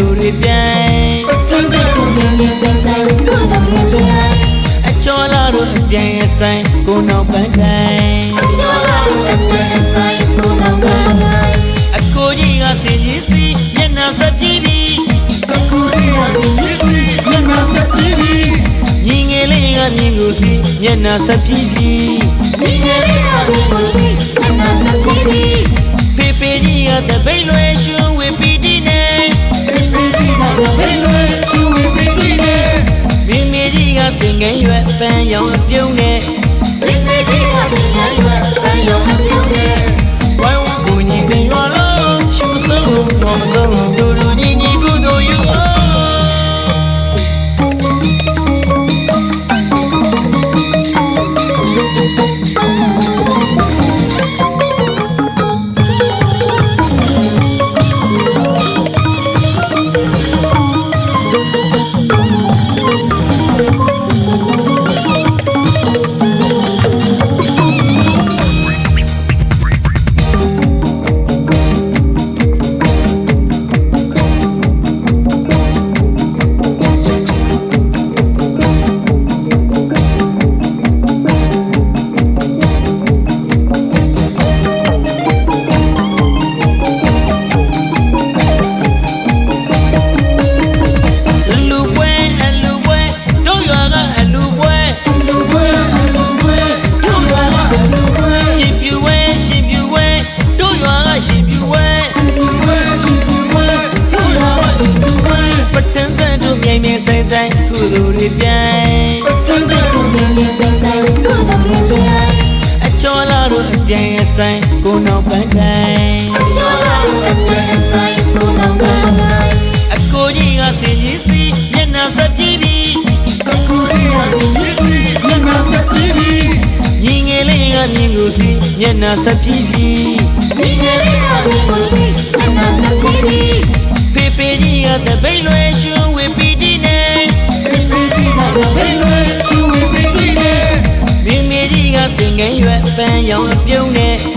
လိုတွေပြိုင်ကျန်းစာကိုမြန်မြန်ဆိုင်ဆိုင်ကိုယ်တော်ရဲ့ပြိုင်အချောလာတို့အပြိုင်အဆိုင်ကိုနောက်ပန်းတိုင်းအချောလာတို့အပြိုင်အဆိုင်ကိုနောက်ပန်းတိုင်းအကိုကြီးကစင်ကြီးစီမျက်နှာဆက်ပြီးပြီအကိုကြီးကစင်ကြီးစီမျက်နှာဆက်ပြီးပြီညီငယ်လေးကမြင်ကိုစီမျက်နှာဆက်ပြီးပြီညီငယ်လေးကမြင်ကိုစီမျက်နှာဆက်ပြီးပြီဖေဖေကြီးကတပိတ်လွယ်ရွှင်ဝေပီတီနဲ့ဖေဖေကြီးကတပိတ်လွယ်ရွှင်ဝေပီတီနဲ့မိမိကြီးကပင်ငယ်ရွယ်ပန်းရောင်အပြုံးနဲ့မိမိကြီးကပင်ငယ်ရွယ်ပန်းရောင်အပြုံးနဲ့ဝိုင်းဝန်းကိုညီပင်ရွာလုံးရှုမဆုံးမောမဆုံးဒူဒူညီညီကုသိုလ်ယူကုသိုလ်တွေပြိုင်ကျန်းစာကိုမြန်မြန်ဆိုင်ဆိုင်ကိုယ်တော်ရဲ့ပြိုင်အချောလာတို့အပြိုင်အဆိုင်ကိုနောက်ပန်းတိုင်းအချောလာတို့အပြိုင်အဆိုင်ကိုနောက်ပန်းတိုင်းအကိုကြီးကစင်ကြီးစီမျက်နှာဆက်ပြီးပြီအကိုကြီးကစင်ကြီးစီမျက်နှာဆက်ပြီးပြီညီငယ်လေးကမြင်ကိုစီမျက်နှာဆက်ပြီးပြီညီငယ်လေးကမြင်ကိုစီမျက်နှာဆက်ပြီးပြီဖေဖေကြီးကတပိတ်လွယ်ရွှင်ဝေပီတီနဲ့ဖေဖေကြီးကတပိတ်လွယ်ရွှင်ဝေပီတီနဲ့မိမိကြီးကပင်ငယ်ရွယ်ပန်းရောင်အပြုံးနဲ့